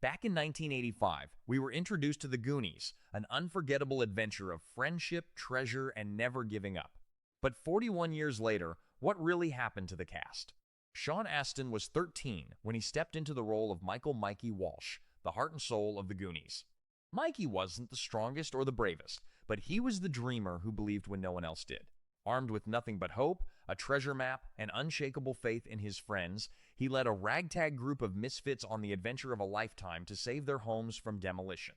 Back in 1985, we were introduced to the Goonies, an unforgettable adventure of friendship, treasure, and never giving up. But 41 years later, what really happened to the cast? Sean Astin was 13 when he stepped into the role of Michael "Mikey" Walsh, the heart and soul of the Goonies. Mikey wasn't the strongest or the bravest, but he was the dreamer who believed when no one else did. Armed with nothing but hope, a treasure map, and unshakable faith in his friends, he led a ragtag group of misfits on the adventure of a lifetime to save their homes from demolition.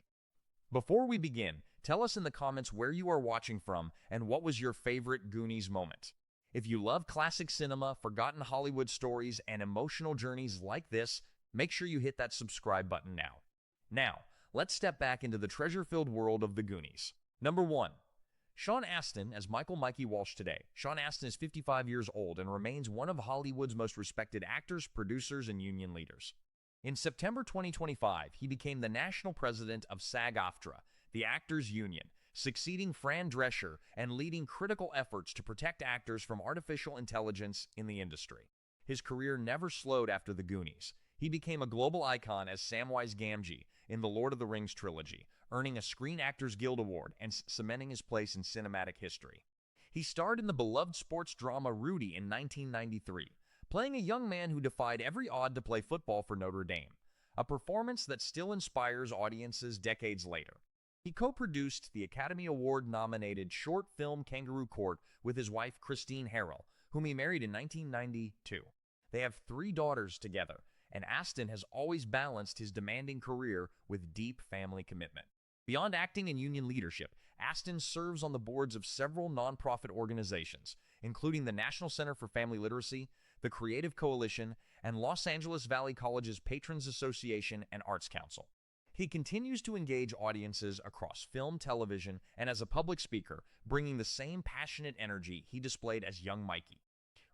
Before we begin, tell us in the comments where you are watching from and what was your favorite Goonies moment. If you love classic cinema, forgotten Hollywood stories, and emotional journeys like this, make sure you hit that subscribe button now. Now, let's step back into the treasure-filled world of the Goonies. Number 1. Sean Astin as Michael "Mikey" Walsh today. Sean Astin is 55 years old and remains one of Hollywood's most respected actors, producers, and union leaders. In September 2025, he became the national president of SAG-AFTRA, the actors' union, succeeding Fran Drescher and leading critical efforts to protect actors from artificial intelligence in the industry. His career never slowed after the Goonies. He became a global icon as Samwise Gamgee in the Lord of the Rings trilogy, earning a Screen Actors Guild Award and cementing his place in cinematic history. He starred in the beloved sports drama Rudy in 1993, playing a young man who defied every odd to play football for Notre Dame, a performance that still inspires audiences decades later. He co-produced the Academy Award-nominated short film Kangaroo Court with his wife Christine Harrell, whom he married in 1992. They have 3 daughters together, and Astin has always balanced his demanding career with deep family commitment. Beyond acting and union leadership, Astin serves on the boards of several nonprofit organizations, including the National Center for Family Literacy, the Creative Coalition, and Los Angeles Valley College's Patrons Association and Arts Council. He continues to engage audiences across film, television, and as a public speaker, bringing the same passionate energy he displayed as young Mikey.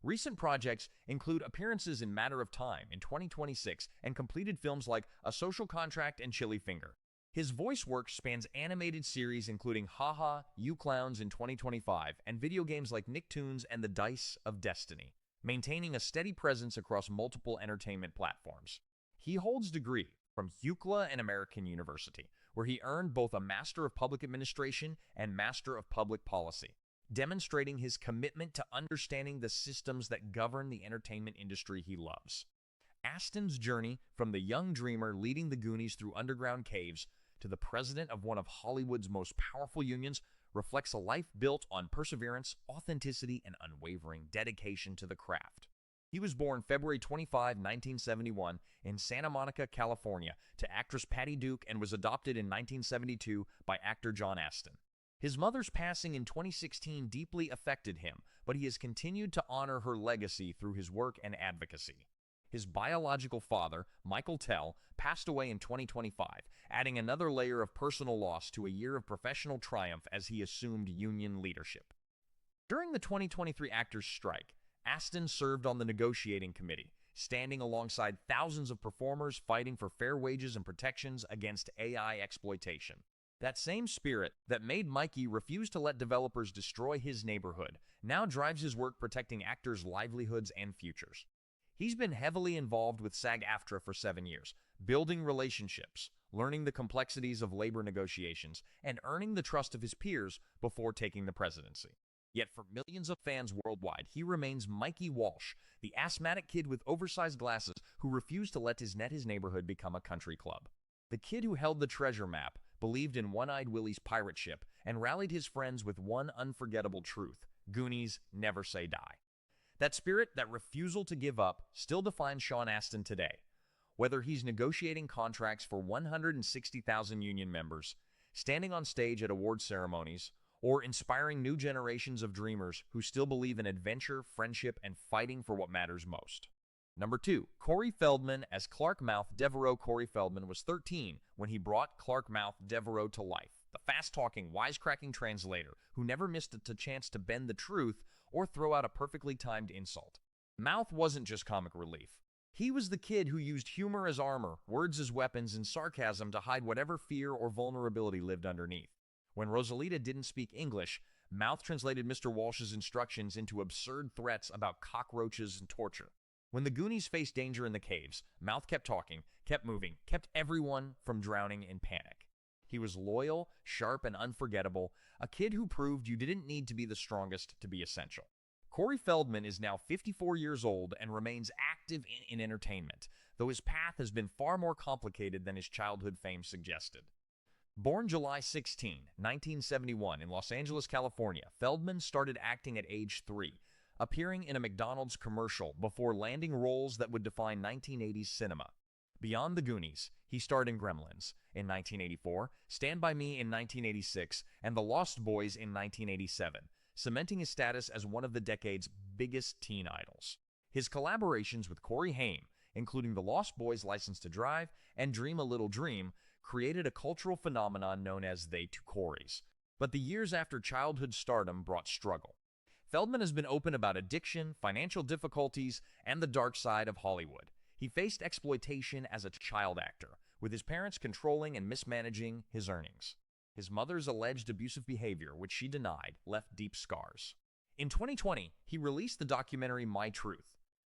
Recent projects include appearances in Matter of Time in 2026 and completed films like A Social Contract and Chili Finger. His voice work spans animated series including Haha, You Clowns in 2025, and video games like Nicktoons and The Dice of Destiny, maintaining a steady presence across multiple entertainment platforms. He holds a degree from UCLA and American University, where he earned both a Master of Public Administration and Master of Public Policy, demonstrating his commitment to understanding the systems that govern the entertainment industry he loves. Astin's journey from the young dreamer leading the Goonies through underground caves to the president of one of Hollywood's most powerful unions reflects a life built on perseverance, authenticity, and unwavering dedication to the craft. He was born February 25, 1971, in Santa Monica, California, to actress Patty Duke and was adopted in 1972 by actor John Astin. His mother's passing in 2016 deeply affected him, but he has continued to honor her legacy through his work and advocacy. His biological father, Michael Tell, passed away in 2025, adding another layer of personal loss to a year of professional triumph as he assumed union leadership. During the 2023 actors' strike, Astin served on the negotiating committee, standing alongside thousands of performers fighting for fair wages and protections against AI exploitation. That same spirit that made Mikey refuse to let developers destroy his neighborhood now drives his work protecting actors' livelihoods and futures. He's been heavily involved with SAG-AFTRA for 7 years, building relationships, learning the complexities of labor negotiations, and earning the trust of his peers before taking the presidency. Yet for millions of fans worldwide, he remains Mikey Walsh, the asthmatic kid with oversized glasses who refused to let his neighborhood become a country club. The kid who held the treasure map, believed in One-Eyed Willie's pirate ship, and rallied his friends with one unforgettable truth: Goonies never say die. That spirit, that refusal to give up, still defines Sean Astin today. Whether he's negotiating contracts for 160,000 union members, standing on stage at award ceremonies, or inspiring new generations of dreamers who still believe in adventure, friendship, and fighting for what matters most. Number 2. Corey Feldman as Clark Mouth Devereaux. Corey Feldman was 13 when he brought Clark Mouth Devereaux to life, the fast-talking, wisecracking translator who never missed a chance to bend the truth or throw out a perfectly timed insult. Mouth wasn't just comic relief. He was the kid who used humor as armor, words as weapons, and sarcasm to hide whatever fear or vulnerability lived underneath. When Rosalita didn't speak English, Mouth translated Mr. Walsh's instructions into absurd threats about cockroaches and torture. When the Goonies faced danger in the caves, Mouth kept talking, kept moving, kept everyone from drowning in panic. He was loyal, sharp, and unforgettable, a kid who proved you didn't need to be the strongest to be essential. Corey Feldman is now 54 years old and remains active in entertainment, though his path has been far more complicated than his childhood fame suggested. Born July 16, 1971 in Los Angeles, California, Feldman started acting at age 3, appearing in a McDonald's commercial before landing roles that would define 1980s cinema. Beyond the Goonies, he starred in Gremlins in 1984, Stand By Me in 1986, and The Lost Boys in 1987, cementing his status as one of the decade's biggest teen idols. His collaborations with Corey Haim, including The Lost Boys' License to Drive and Dream a Little Dream, created a cultural phenomenon known as They Two Coreys. But the years after childhood stardom brought struggle. Feldman has been open about addiction, financial difficulties, and the dark side of Hollywood. He faced exploitation as a child actor, with his parents controlling and mismanaging his earnings. His mother's alleged abusive behavior, which she denied, left deep scars. In 2020, he released the documentary My Truth,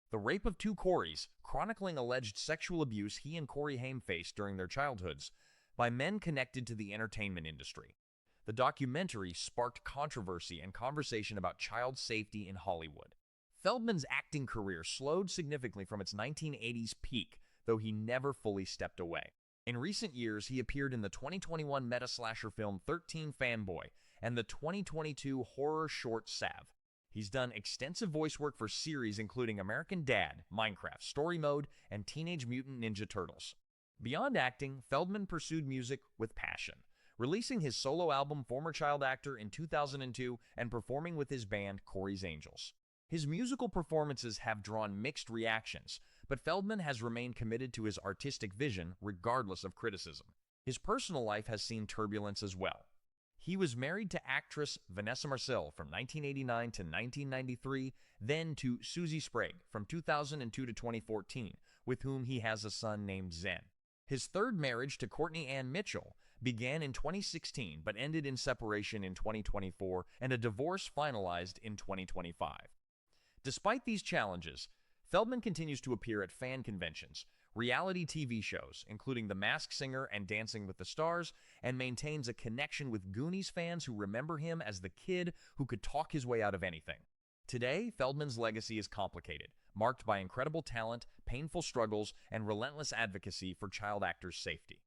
The Rape of Two Coreys, chronicling alleged sexual abuse he and Corey Haim faced during their childhoods by men connected to the entertainment industry. The documentary sparked controversy and conversation about child safety in Hollywood. Feldman's acting career slowed significantly from its 1980s peak, though he never fully stepped away. In recent years, he appeared in the 2021 meta-slasher film 13 Fanboy and the 2022 horror short Sav. He's done extensive voice work for series including American Dad, Minecraft, Story Mode, and Teenage Mutant Ninja Turtles. Beyond acting, Feldman pursued music with passion, releasing his solo album Former Child Actor in 2002 and performing with his band Corey's Angels. His musical performances have drawn mixed reactions, but Feldman has remained committed to his artistic vision regardless of criticism. His personal life has seen turbulence as well. He was married to actress Vanessa Marcel from 1989 to 1993, then to Susie Sprague from 2002 to 2014, with whom he has a son named Zen. His third marriage to Courtney Ann Mitchell began in 2016 but ended in separation in 2024 and a divorce finalized in 2025. Despite these challenges, Feldman continues to appear at fan conventions, reality TV shows, including The Masked Singer and Dancing with the Stars, and maintains a connection with Goonies fans who remember him as the kid who could talk his way out of anything. Today, Feldman's legacy is complicated, marked by incredible talent, painful struggles, and relentless advocacy for child actors' safety.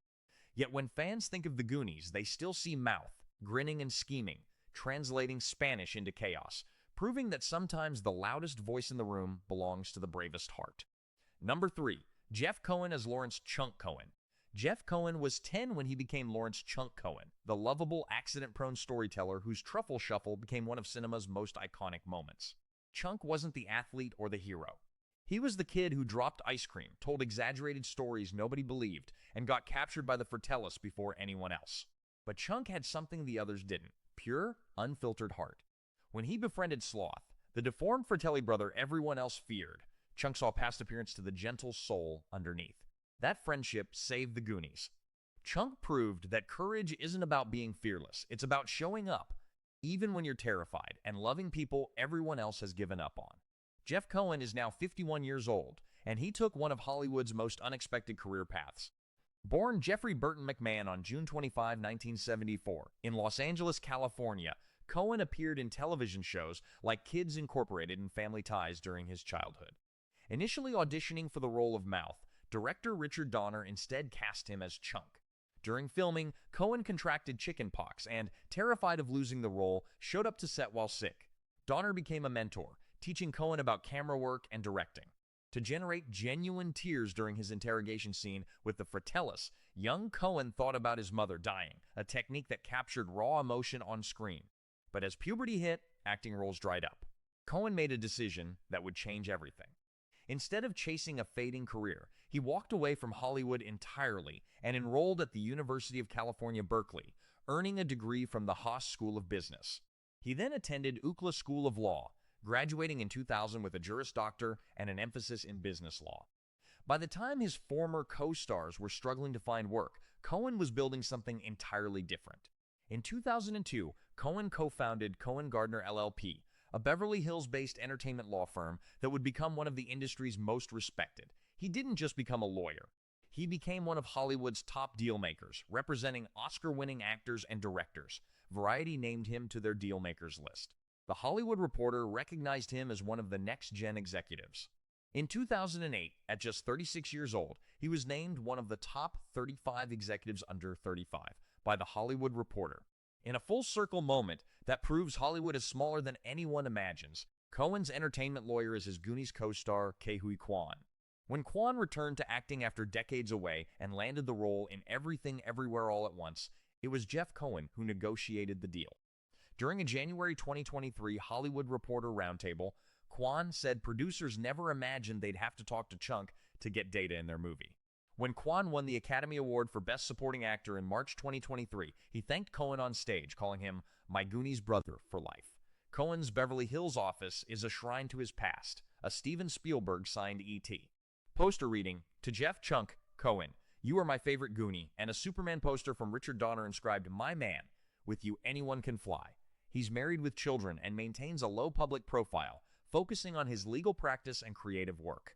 Yet when fans think of the Goonies, they still see Mouth, grinning and scheming, translating Spanish into chaos, proving that sometimes the loudest voice in the room belongs to the bravest heart. Number 3. Jeff Cohen as Lawrence Chunk Cohen. Jeff Cohen was 10 when he became Lawrence Chunk Cohen, the lovable, accident-prone storyteller whose truffle shuffle became one of cinema's most iconic moments. Chunk wasn't the athlete or the hero. He was the kid who dropped ice cream, told exaggerated stories nobody believed, and got captured by the Fratellis before anyone else. But Chunk had something the others didn't: pure, unfiltered heart. When he befriended Sloth, the deformed Fratelli brother everyone else feared, Chunk saw past appearance to the gentle soul underneath. That friendship saved the Goonies. Chunk proved that courage isn't about being fearless. It's about showing up, even when you're terrified, and loving people everyone else has given up on. Jeff Cohen is now 51 years old, and he took one of Hollywood's most unexpected career paths. Born Jeffrey Burton McMahon on June 25, 1974, in Los Angeles, California, Cohen appeared in television shows like Kids Incorporated and Family Ties during his childhood. Initially auditioning for the role of Mouth, director Richard Donner instead cast him as Chunk. During filming, Cohen contracted chickenpox and, terrified of losing the role, showed up to set while sick. Donner became a mentor, teaching Cohen about camera work and directing. To generate genuine tears during his interrogation scene with the Fratellis, young Cohen thought about his mother dying, a technique that captured raw emotion on screen. But as puberty hit, acting roles dried up. Cohen made a decision that would change everything. Instead of chasing a fading career, he walked away from Hollywood entirely and enrolled at the University of California, Berkeley, earning a degree from the Haas School of Business. He then attended UCLA School of Law, graduating in 2000 with a Juris Doctor and an emphasis in business law. By the time his former co-stars were struggling to find work, Cohen was building something entirely different. In 2002, Cohen co-founded Cohen Gardner LLP, a Beverly Hills-based entertainment law firm that would become one of the industry's most respected. He didn't just become a lawyer. He became one of Hollywood's top dealmakers, representing Oscar-winning actors and directors. Variety named him to their dealmakers list. The Hollywood Reporter recognized him as one of the next-gen executives. In 2008, at just 36 years old, he was named one of the top 35 executives under 35 by The Hollywood Reporter. In a full-circle moment that proves Hollywood is smaller than anyone imagines, Cohen's entertainment lawyer is his Goonies co-star, Huy Quan. When Quan returned to acting after decades away and landed the role in Everything Everywhere All at Once, it was Jeff Cohen who negotiated the deal. During a January 2023 Hollywood Reporter roundtable, Quan said producers never imagined they'd have to talk to Chunk to get data in their movie. When Quan won the Academy Award for Best Supporting Actor in March 2023, he thanked Cohen on stage, calling him "my Goonies brother for life." Cohen's Beverly Hills office is a shrine to his past, a Steven Spielberg-signed E.T. Poster reading, "To Jeff Chunk, Cohen, you are my favorite Goonie," and a Superman poster from Richard Donner inscribed, "My man, with you anyone can fly." He's married with children and maintains a low public profile, focusing on his legal practice and creative work.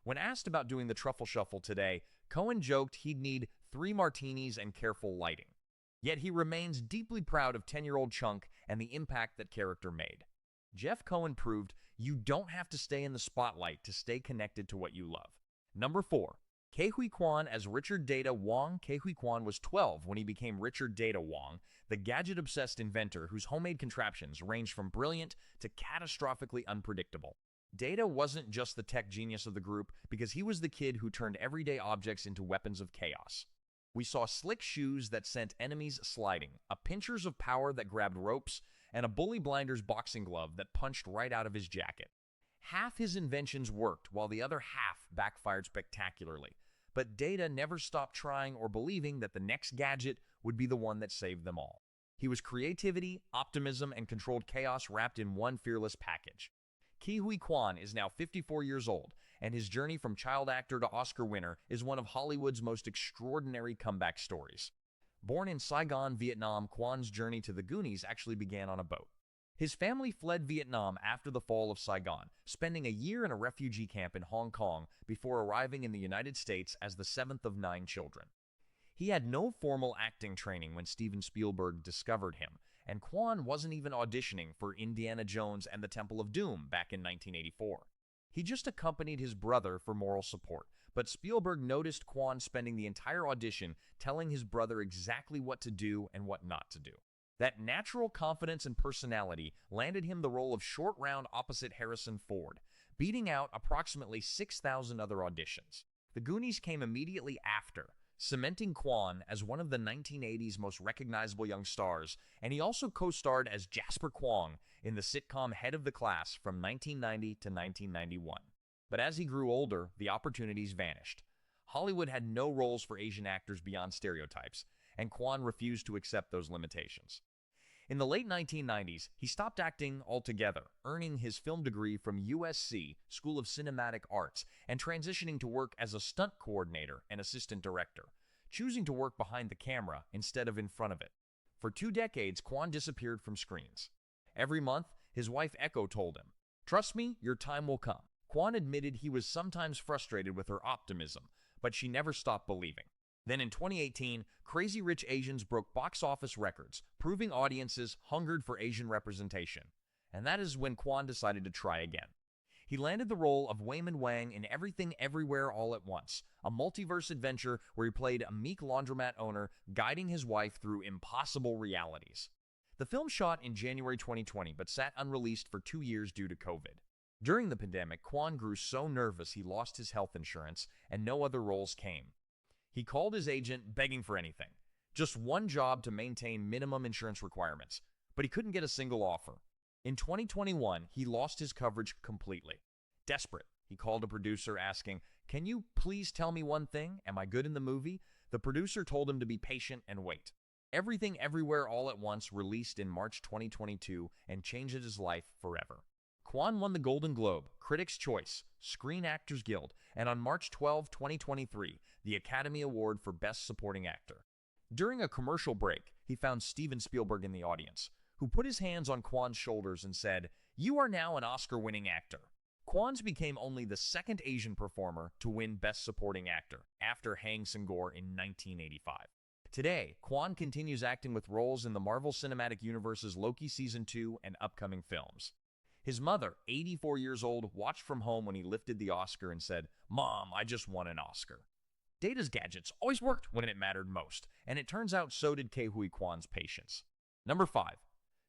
When asked about doing the Truffle Shuffle today, Cohen joked he'd need 3 martinis and careful lighting. Yet he remains deeply proud of 10-year-old Chunk and the impact that character made. Jeff Cohen proved you don't have to stay in the spotlight to stay connected to what you love. Number 4. Huy Quan as Richard Data Wong. Huy Quan was 12 when he became Richard Data Wong, the gadget-obsessed inventor whose homemade contraptions ranged from brilliant to catastrophically unpredictable. Data wasn't just the tech genius of the group because he was the kid who turned everyday objects into weapons of chaos. We saw slick shoes that sent enemies sliding, a pinchers of power that grabbed ropes, and a bully blinders boxing glove that punched right out of his jacket. Half his inventions worked, while the other half backfired spectacularly. But Data never stopped trying or believing that the next gadget would be the one that saved them all. He was creativity, optimism, and controlled chaos wrapped in one fearless package. Huy Quan is now 54 years old, and his journey from child actor to Oscar winner is one of Hollywood's most extraordinary comeback stories. Born in Saigon, Vietnam, Quan's journey to the Goonies actually began on a boat. His family fled Vietnam after the fall of Saigon, spending a year in a refugee camp in Hong Kong before arriving in the United States as the 7th of 9 children. He had no formal acting training when Steven Spielberg discovered him, and Quan wasn't even auditioning for Indiana Jones and the Temple of Doom back in 1984. He just accompanied his brother for moral support, but Spielberg noticed Quan spending the entire audition telling his brother exactly what to do and what not to do. That natural confidence and personality landed him the role of Short Round opposite Harrison Ford, beating out approximately 6,000 other auditions. The Goonies came immediately after, cementing Quan as one of the 1980s most recognizable young stars, and he also co-starred as Jasper Kwong in the sitcom Head of the Class from 1990 to 1991. But as he grew older, the opportunities vanished. Hollywood had no roles for Asian actors beyond stereotypes, and Quan refused to accept those limitations. In the late 1990s, he stopped acting altogether, earning his film degree from USC School of Cinematic Arts and transitioning to work as a stunt coordinator and assistant director, choosing to work behind the camera instead of in front of it. For 2 decades, Quan disappeared from screens. Every month, his wife Echo told him, "Trust me, your time will come." Quan admitted he was sometimes frustrated with her optimism, but she never stopped believing. Then in 2018, Crazy Rich Asians broke box office records, proving audiences hungered for Asian representation. And that is when Quan decided to try again. He landed the role of Wayman Wang in Everything Everywhere All at Once, a multiverse adventure where he played a meek laundromat owner guiding his wife through impossible realities. The film shot in January 2020 but sat unreleased for 2 years due to COVID. During the pandemic, Quan grew so nervous he lost his health insurance and no other roles came. He called his agent begging for anything, just one job to maintain minimum insurance requirements, but he couldn't get a single offer. In 2021, he lost his coverage completely. Desperate, he called a producer asking, "Can you please tell me one thing? Am I good in the movie?" The producer told him to be patient and wait. Everything Everywhere All at Once released in March 2022 and changed his life forever. Quan won the Golden Globe, Critics' Choice, Screen Actors Guild, and on March 12, 2023, the Academy Award for Best Supporting Actor. During a commercial break, he found Steven Spielberg in the audience, who put his hands on Quan's shoulders and said, You are now an Oscar-winning actor. Quan's became only the second Asian performer to win Best Supporting Actor, after Hang Sang-gor in 1985. Today, Quan continues acting with roles in the Marvel Cinematic Universe's Loki Season 2 and upcoming films. His mother, 84 years old, watched from home when he lifted the Oscar and said, "Mom, I just won an Oscar." Data's gadgets always worked when it mattered most, and it turns out so did Huy Quan's patience. Number 5.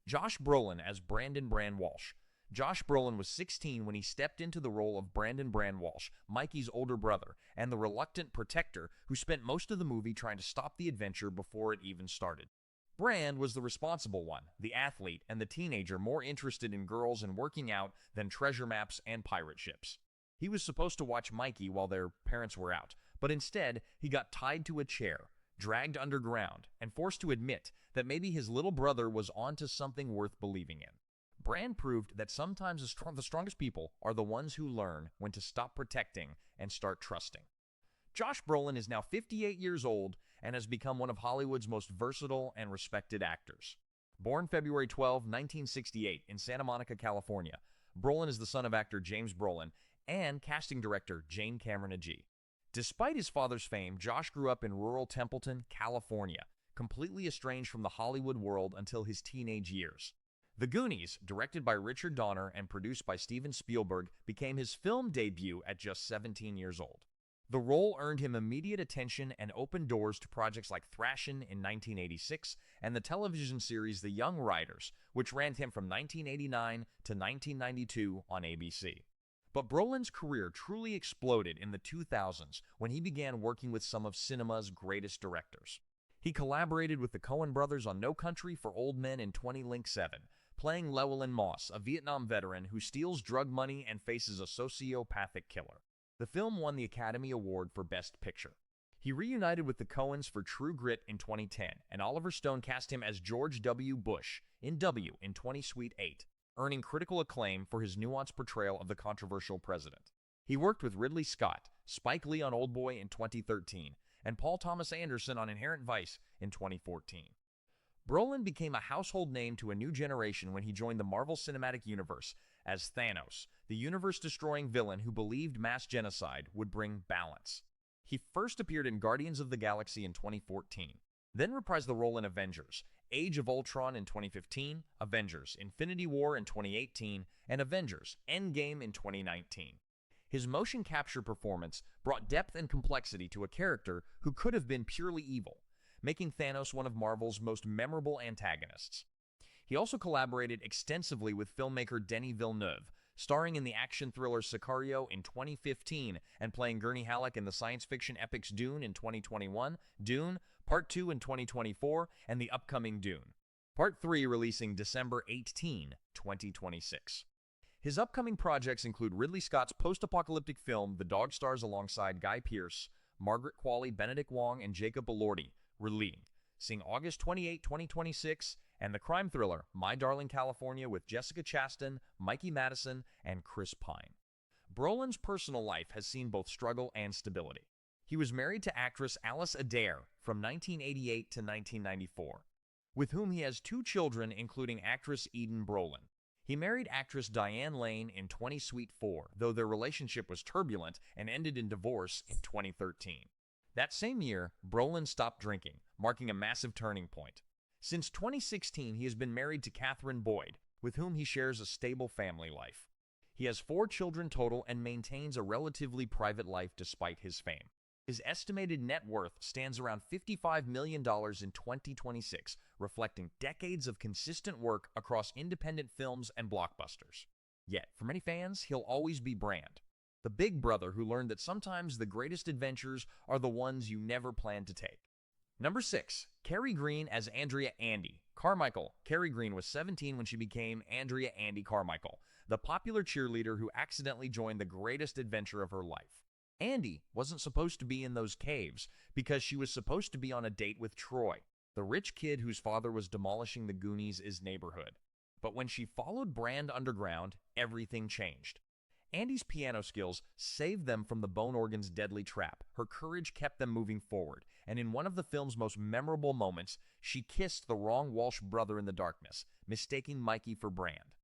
Josh Brolin as Brandon Brand Walsh. Josh Brolin was 16 when he stepped into the role of Brandon Brand Walsh, Mikey's older brother, and the reluctant protector who spent most of the movie trying to stop the adventure before it even started. Brand was the responsible one, the athlete, and the teenager more interested in girls and working out than treasure maps and pirate ships. He was supposed to watch Mikey while their parents were out, but instead he got tied to a chair, dragged underground, and forced to admit that maybe his little brother was onto something worth believing in. Brand proved that sometimes the strongest people are the ones who learn when to stop protecting and start trusting. Josh Brolin is now 58 years old and has become one of Hollywood's most versatile and respected actors. Born February 12, 1968 in Santa Monica, California, Brolin is the son of actor James Brolin and casting director Jane Cameron Agee. Despite his father's fame, Josh grew up in rural Templeton, California, completely estranged from the Hollywood world until his teenage years. The Goonies, directed by Richard Donner and produced by Steven Spielberg, became his film debut at just 17 years old. The role earned him immediate attention and opened doors to projects like Thrashin' in 1986 and the television series The Young Riders, which ran him from 1989 to 1992 on ABC. But Brolin's career truly exploded in the 2000s when he began working with some of cinema's greatest directors. He collaborated with the Cohen brothers on No Country for Old Men in 2007, playing Llewellyn Moss, a Vietnam veteran who steals drug money and faces a sociopathic killer. The film won the Academy Award for Best Picture. He reunited with the Coens for True Grit in 2010, and Oliver Stone cast him as George W. Bush in W in 20 Sweet 8, earning critical acclaim for his nuanced portrayal of the controversial president. He worked with Ridley Scott, Spike Lee on Oldboy in 2013, and Paul Thomas Anderson on Inherent Vice in 2014. Brolin became a household name to a new generation when he joined the Marvel Cinematic Universe as Thanos, the universe-destroying villain who believed mass genocide would bring balance. He first appeared in Guardians of the Galaxy in 2014, then reprised the role in Avengers, Age of Ultron in 2015, Avengers Infinity War in 2018, and Avengers Endgame in 2019. His motion capture performance brought depth and complexity to a character who could have been purely evil, making Thanos one of Marvel's most memorable antagonists. He also collaborated extensively with filmmaker Denis Villeneuve, starring in the action thriller Sicario in 2015 and playing Gurney Halleck in the science fiction epics Dune in 2021, Dune Part 2 in 2024, and the upcoming Dune, Part 3 releasing December 18, 2026. His upcoming projects include Ridley Scott's post-apocalyptic film The Dog stars alongside Guy Pearce, Margaret Qualley, Benedict Wong, and Jacob Elordi, seeing August 28, 2026, and the crime thriller My Darling California with Jessica Chastain, Mikey Madison, and Chris Pine. Brolin's personal life has seen both struggle and stability. He was married to actress Alice Adair from 1988 to 1994, with whom he has 2 children, including actress Eden Brolin. He married actress Diane Lane in 20 Sweet 4, though their relationship was turbulent and ended in divorce in 2013. That same year, Brolin stopped drinking, marking a massive turning point. Since 2016, he has been married to Catherine Boyd, with whom he shares a stable family life. He has 4 children total and maintains a relatively private life despite his fame. His estimated net worth stands around $55 million in 2026, reflecting decades of consistent work across independent films and blockbusters. Yet, for many fans, he'll always be Brand, the big brother who learned that sometimes the greatest adventures are the ones you never planned to take. Number 6. Kerri Green as Andrea Andy Carmichael. Kerri Green was 17 when she became Andrea Andy Carmichael, the popular cheerleader who accidentally joined the greatest adventure of her life. Andy wasn't supposed to be in those caves because she was supposed to be on a date with Troy, the rich kid whose father was demolishing the Goonies' neighborhood. But when she followed Brand underground, everything changed. Andy's piano skills saved them from the bone organ's deadly trap. Her courage kept them moving forward, and in one of the film's most memorable moments, she kissed the wrong Walsh brother in the darkness, mistaking Mikey for Brand.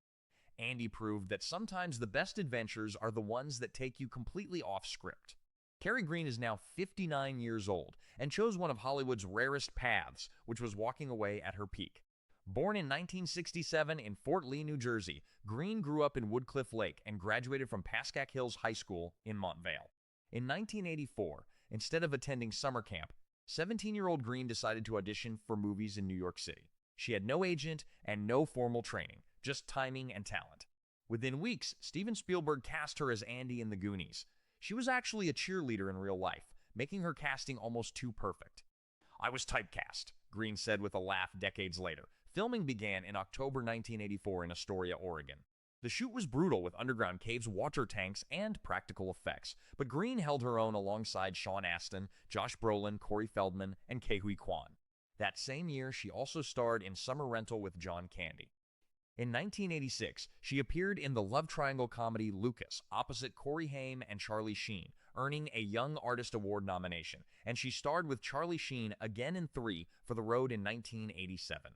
Andy proved that sometimes the best adventures are the ones that take you completely off script. Kerri Green is now 59 years old and chose one of Hollywood's rarest paths, which was walking away at her peak. Born in 1967 in Fort Lee, New Jersey, Green grew up in Woodcliff Lake and graduated from Pascack Hills High School in Montvale. In 1984, instead of attending summer camp, 17-year-old Green decided to audition for movies in New York City. She had no agent and no formal training, just timing and talent. Within weeks, Steven Spielberg cast her as Andy in The Goonies. She was actually a cheerleader in real life, making her casting almost too perfect. "I was typecast," Green said with a laugh decades later. Filming began in October 1984 in Astoria, Oregon. The shoot was brutal with underground caves, water tanks, and practical effects, but Green held her own alongside Sean Astin, Josh Brolin, Corey Feldman, and Huy Quan. That same year, she also starred in Summer Rental with John Candy. In 1986, she appeared in the love triangle comedy Lucas, opposite Corey Haim and Charlie Sheen, earning a Young Artist Award nomination, and she starred with Charlie Sheen again in Three for the Road in 1987.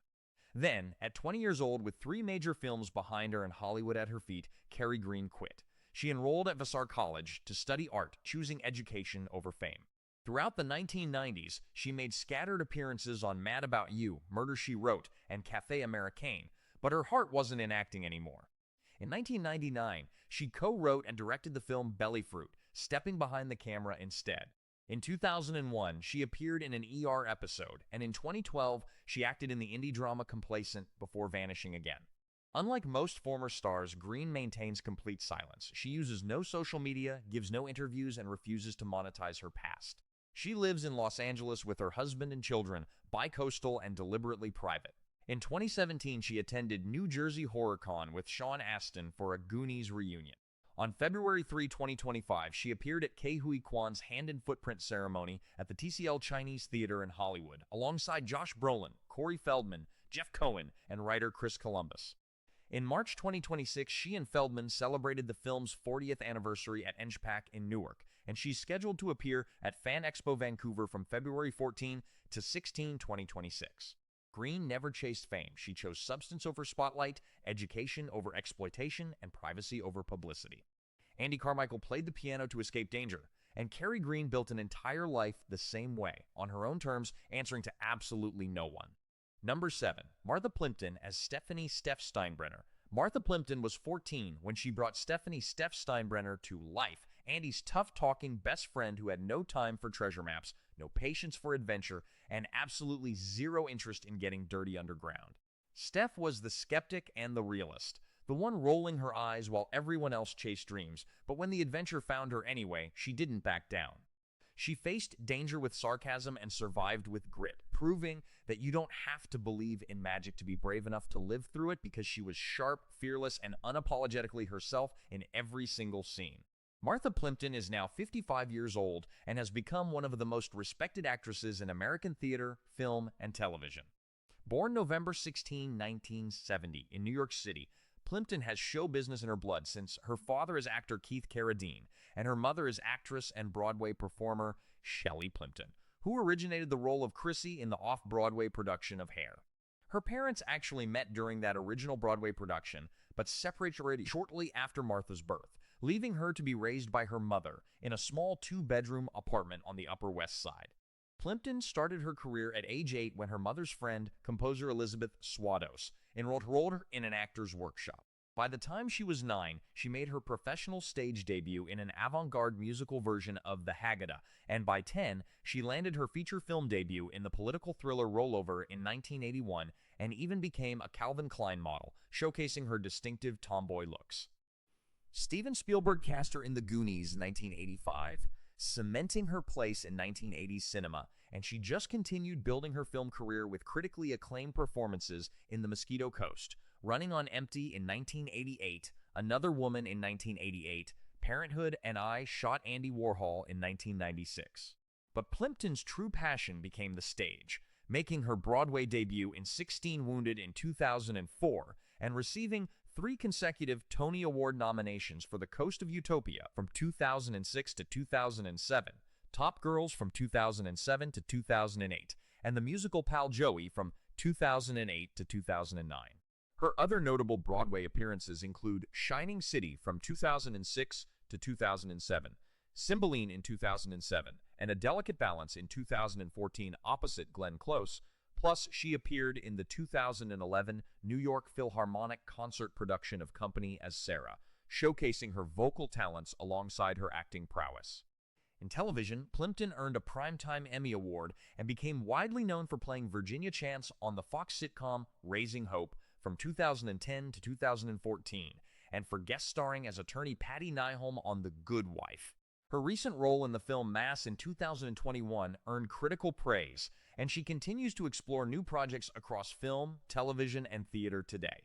Then, at 20 years old with 3 major films behind her and Hollywood at her feet, Kerri Green quit. She enrolled at Vassar College to study art, choosing education over fame. Throughout the 1990s, she made scattered appearances on Mad About You, Murder, She Wrote, and Café Américain, but her heart wasn't in acting anymore. In 1999, she co-wrote and directed the film Belly Fruit, stepping behind the camera instead. In 2001, she appeared in an ER episode, and in 2012, she acted in the indie drama Complacent before vanishing again. Unlike most former stars, Green maintains complete silence. She uses no social media, gives no interviews, and refuses to monetize her past. She lives in Los Angeles with her husband and children, bi-coastal and deliberately private. In 2017, she attended New Jersey HorrorCon with Sean Astin for a Goonies reunion. On February 3, 2025, she appeared at Huy Quan's Hand and Footprint ceremony at the TCL Chinese Theater in Hollywood, alongside Josh Brolin, Corey Feldman, Jeff Cohen, and writer Chris Columbus. In March 2026, she and Feldman celebrated the film's 40th anniversary at NJPAC in Newark, and she's scheduled to appear at Fan Expo Vancouver from February 14 to 16, 2026. Green never chased fame. She chose substance over spotlight, education over exploitation, and privacy over publicity. Andy Carmichael played the piano to escape danger, and Kerri Green built an entire life the same way, on her own terms, answering to absolutely no one. Number 7. Martha Plimpton as Stephanie Steph Steinbrenner. Martha Plimpton was 14 when she brought Stephanie Steph Steinbrenner to life, Andy's tough-talking best friend who had no time for treasure maps, no patience for adventure, and absolutely zero interest in getting dirty underground. Steph was the skeptic and the realist, the one rolling her eyes while everyone else chased dreams, but when the adventure found her anyway, she didn't back down. She faced danger with sarcasm and survived with grit, proving that you don't have to believe in magic to be brave enough to live through it, because she was sharp, fearless, and unapologetically herself in every single scene. Martha Plimpton is now 55 years old and has become one of the most respected actresses in American theater, film, and television. Born November 16, 1970 in New York City, Plimpton has show business in her blood since her father is actor Keith Carradine and her mother is actress and Broadway performer Shelley Plimpton, who originated the role of Chrissy in the off-Broadway production of Hair. Her parents actually met during that original Broadway production, but separated shortly after Martha's birth, leaving her to be raised by her mother in a small 2-bedroom apartment on the Upper West Side. Plimpton started her career at age 8 when her mother's friend, composer Elizabeth Swados, enrolled her in an actor's workshop. By the time she was 9, she made her professional stage debut in an avant-garde musical version of The Haggadah, and by 10, she landed her feature film debut in the political thriller Rollover in 1981 and even became a Calvin Klein model, showcasing her distinctive tomboy looks. Steven Spielberg cast her in The Goonies in 1985, cementing her place in 1980s cinema, and she just continued building her film career with critically acclaimed performances in The Mosquito Coast, Running on Empty in 1988, Another Woman in 1988, Parenthood, and I Shot Andy Warhol in 1996. But Plimpton's true passion became the stage, making her Broadway debut in 16 Wounded in 2004 and receiving 3 consecutive Tony Award nominations for The Coast of Utopia from 2006 to 2007, Top Girls from 2007 to 2008, and the musical Pal Joey from 2008 to 2009. Her other notable Broadway appearances include Shining City from 2006 to 2007, Cymbeline in 2007, and A Delicate Balance in 2014 opposite Glenn Close, plus she appeared in the 2011 New York Philharmonic concert production of Company as Sarah, showcasing her vocal talents alongside her acting prowess. In television, Plimpton earned a Primetime Emmy Award and became widely known for playing Virginia Chance on the Fox sitcom Raising Hope from 2010 to 2014, and for guest starring as attorney Patty Nyholm on The Good Wife. Her recent role in the film Mass in 2021 earned critical praise, and she continues to explore new projects across film, television, and theater today.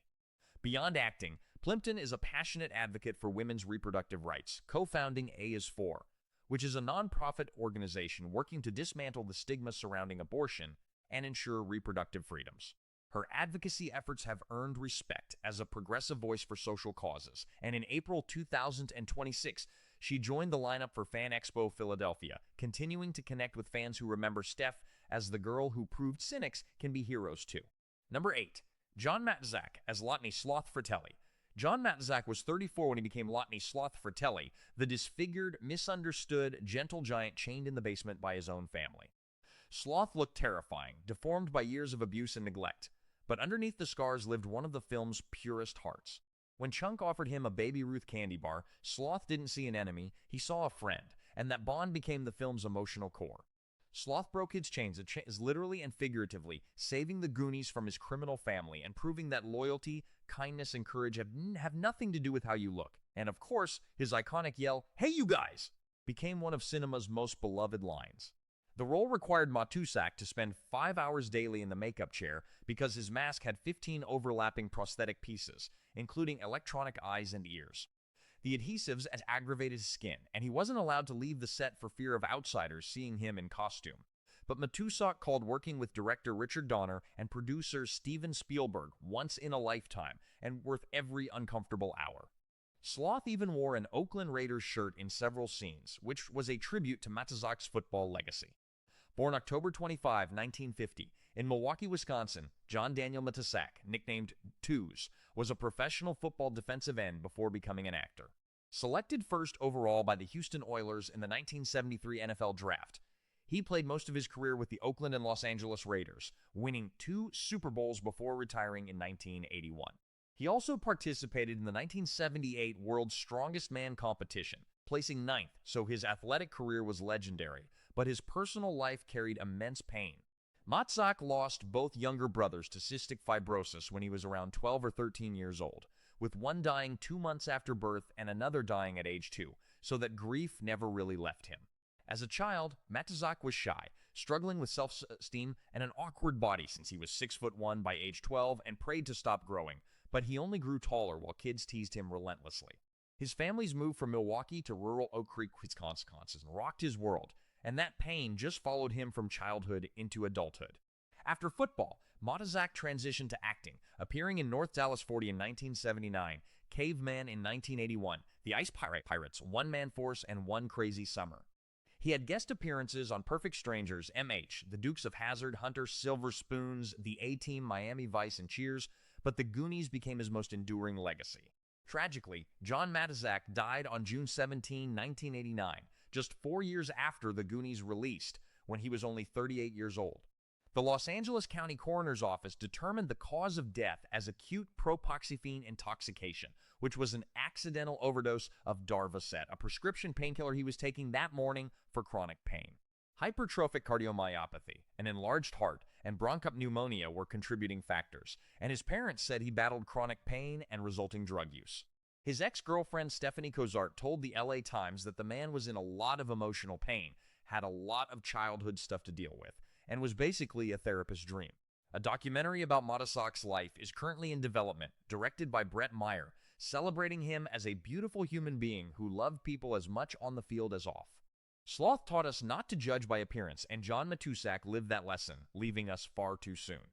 Beyond acting, Plimpton is a passionate advocate for women's reproductive rights, co-founding A is For, which is a nonprofit organization working to dismantle the stigma surrounding abortion and ensure reproductive freedoms. Her advocacy efforts have earned respect as a progressive voice for social causes, and in April 2026, she joined the lineup for Fan Expo Philadelphia, continuing to connect with fans who remember Steph as the girl who proved cynics can be heroes too. Number 8. John Matuszak as Lotnie Sloth Fratelli. John Matuszak was 34 when he became Lotnie Sloth Fratelli, the disfigured, misunderstood, gentle giant chained in the basement by his own family. Sloth looked terrifying, deformed by years of abuse and neglect, but underneath the scars lived one of the film's purest hearts. When Chunk offered him a Baby Ruth candy bar, Sloth didn't see an enemy, he saw a friend, and that bond became the film's emotional core. Sloth broke his chains, literally and figuratively, saving the Goonies from his criminal family and proving that loyalty, kindness, and courage have nothing to do with how you look. And of course, his iconic yell, "Hey you guys!" became one of cinema's most beloved lines. The role required Matuszak to spend 5 hours daily in the makeup chair because his mask had 15 overlapping prosthetic pieces, including electronic eyes and ears. The adhesives aggravated his skin, and he wasn't allowed to leave the set for fear of outsiders seeing him in costume. But Matuszak called working with director Richard Donner and producer Steven Spielberg once in a lifetime and worth every uncomfortable hour. Sloth even wore an Oakland Raiders shirt in several scenes, which was a tribute to Matuszak's football legacy. Born October 25, 1950, in Milwaukee, Wisconsin, John Daniel Matuszak, nicknamed Twos, was a professional football defensive end before becoming an actor. Selected first overall by the Houston Oilers in the 1973 NFL Draft, he played most of his career with the Oakland and Los Angeles Raiders, winning 2 Super Bowls before retiring in 1981. He also participated in the 1978 World's Strongest Man competition, placing 9th, so his athletic career was legendary, but his personal life carried immense pain. Matuszak lost both younger brothers to cystic fibrosis when he was around 12 or 13 years old, with one dying 2 months after birth and another dying at age 2, so that grief never really left him. As a child, Matuszak was shy, struggling with self-esteem and an awkward body since he was 6'1" by age 12 and prayed to stop growing, but he only grew taller while kids teased him relentlessly. His family's move from Milwaukee to rural Oak Creek, Wisconsin rocked his world, and that pain just followed him from childhood into adulthood. After football, Matuszak transitioned to acting, appearing in North Dallas 40 in 1979, Caveman in 1981, The Ice Pirates, One Man Force, and One Crazy Summer. He had guest appearances on Perfect Strangers, MH, The Dukes of Hazzard, Hunter, Silver Spoons, The A-Team, Miami Vice, and Cheers, but The Goonies became his most enduring legacy. Tragically, John Matuszak died on June 17, 1989, just 4 years after The Goonies released, when he was only 38 years old. The Los Angeles County Coroner's Office determined the cause of death as acute propoxyphene intoxication, which was an accidental overdose of Darvocet, a prescription painkiller he was taking that morning for chronic pain. Hypertrophic cardiomyopathy, an enlarged heart, and bronchopneumonia were contributing factors, and his parents said he battled chronic pain and resulting drug use. His ex-girlfriend Stephanie Cozart told the LA Times that the man was in a lot of emotional pain, had a lot of childhood stuff to deal with, and was basically a therapist's dream. A documentary about Matuszak's life is currently in development, directed by Brett Meyer, celebrating him as a beautiful human being who loved people as much on the field as off. Sloth taught us not to judge by appearance, and John Matuszak lived that lesson, leaving us far too soon.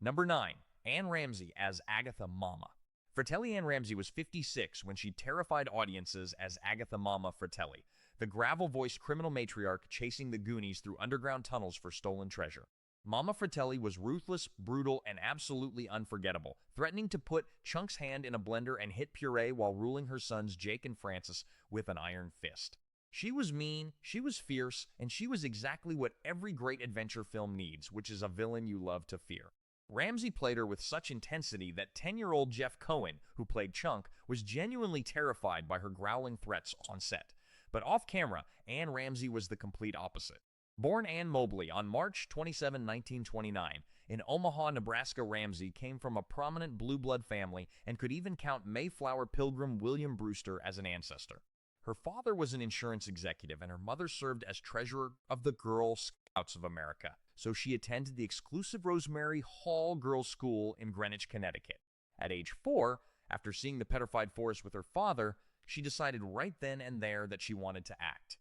Number 9. Anne Ramsey as Agatha Mama. Fratelli Anne Ramsey was 56 when she terrified audiences as Agatha Mama Fratelli, the gravel-voiced criminal matriarch chasing the Goonies through underground tunnels for stolen treasure. Mama Fratelli was ruthless, brutal, and absolutely unforgettable, threatening to put Chunk's hand in a blender and hit puree while ruling her sons Jake and Francis with an iron fist. She was mean, she was fierce, and she was exactly what every great adventure film needs, which is a villain you love to fear. Ramsey played her with such intensity that 10-year-old Jeff Cohen, who played Chunk, was genuinely terrified by her growling threats on set. But off-camera, Anne Ramsey was the complete opposite. Born Anne Mobley on March 27, 1929, in Omaha, Nebraska, Ramsey came from a prominent blue blood family and could even count Mayflower Pilgrim William Brewster as an ancestor. Her father was an insurance executive, and her mother served as treasurer of the Girl Scouts of America, so she attended the exclusive Rosemary Hall Girls' School in Greenwich, Connecticut. At age 4, after seeing the petrified forest with her father, she decided right then and there that she wanted to act.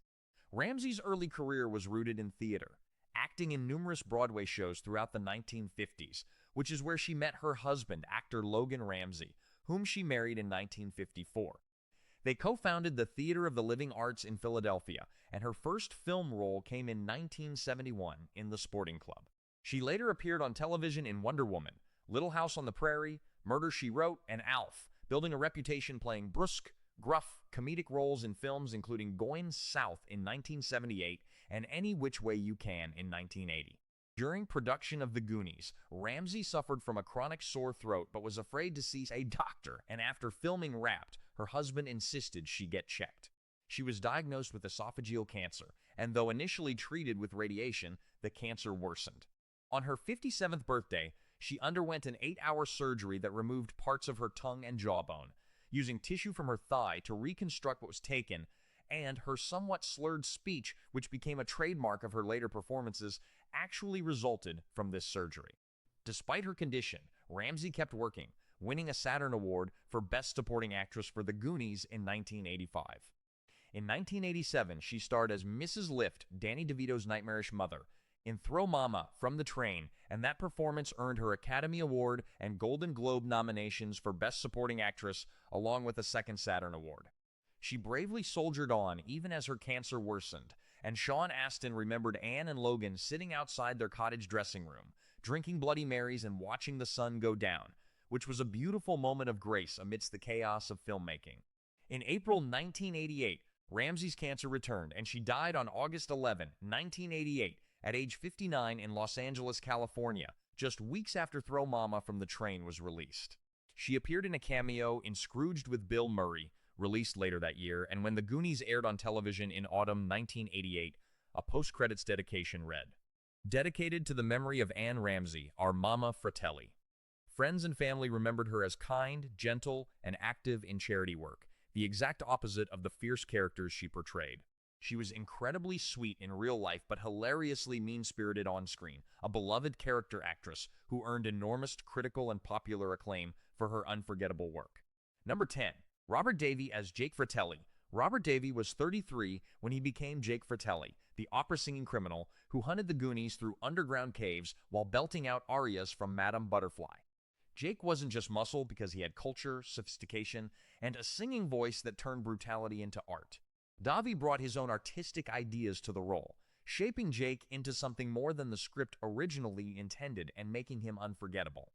Ramsey's early career was rooted in theater, acting in numerous Broadway shows throughout the 1950s, which is where she met her husband, actor Logan Ramsey, whom she married in 1954. They co-founded the Theater of the Living Arts in Philadelphia, and her first film role came in 1971 in The Sporting Club. She later appeared on television in Wonder Woman, Little House on the Prairie, Murder, She Wrote, and Alf, building a reputation playing brusque, gruff, comedic roles in films including Going South in 1978 and Any Which Way You Can in 1980. During production of The Goonies, Ramsey suffered from a chronic sore throat but was afraid to see a doctor, and after filming Wrapped, her husband insisted she get checked. She was diagnosed with esophageal cancer, and though initially treated with radiation, the cancer worsened. On her 57th birthday, she underwent an 8-hour surgery that removed parts of her tongue and jawbone, using tissue from her thigh to reconstruct what was taken, and her somewhat slurred speech, which became a trademark of her later performances, actually resulted from this surgery. Despite her condition, Ramsey kept working, winning a Saturn Award for Best Supporting Actress for The Goonies in 1985. In 1987, she starred as Mrs. Lift, Danny DeVito's nightmarish mother, in Throw Mama from the Train, and that performance earned her Academy Award and Golden Globe nominations for Best Supporting Actress, along with a second Saturn Award. She bravely soldiered on even as her cancer worsened, and Sean Astin remembered Anne and Logan sitting outside their cottage dressing room, drinking Bloody Marys and watching the sun go down, which was a beautiful moment of grace amidst the chaos of filmmaking. In April 1988, Ramsey's cancer returned, and she died on August 11, 1988, at age 59 in Los Angeles, California, just weeks after Throw Mama from the Train was released. She appeared in a cameo in Scrooged with Bill Murray, released later that year, and when The Goonies aired on television in autumn 1988, a post-credits dedication read, "Dedicated to the memory of Anne Ramsey, our Mama Fratelli." Friends and family remembered her as kind, gentle, and active in charity work, the exact opposite of the fierce characters she portrayed. She was incredibly sweet in real life but hilariously mean-spirited on screen, a beloved character actress who earned enormous critical and popular acclaim for her unforgettable work. Number 10. Robert Davi as Jake Fratelli. Robert Davi was 33 when he became Jake Fratelli, the opera-singing criminal who hunted the Goonies through underground caves while belting out arias from Madame Butterfly. Jake wasn't just muscle because he had culture, sophistication, and a singing voice that turned brutality into art. Davi brought his own artistic ideas to the role, shaping Jake into something more than the script originally intended and making him unforgettable.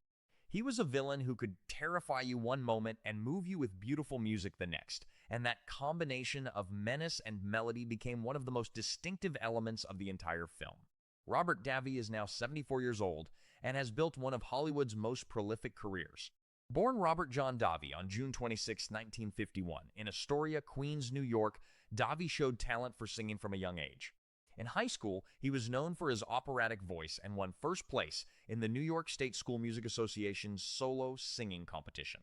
He was a villain who could terrify you one moment and move you with beautiful music the next, and that combination of menace and melody became one of the most distinctive elements of the entire film. Robert Davi is now 74 years old and has built one of Hollywood's most prolific careers. Born Robert John Davi on June 26, 1951, in Astoria, Queens, New York, Davi showed talent for singing from a young age. In high school, he was known for his operatic voice and won first place in the New York State School Music Association's solo singing competition.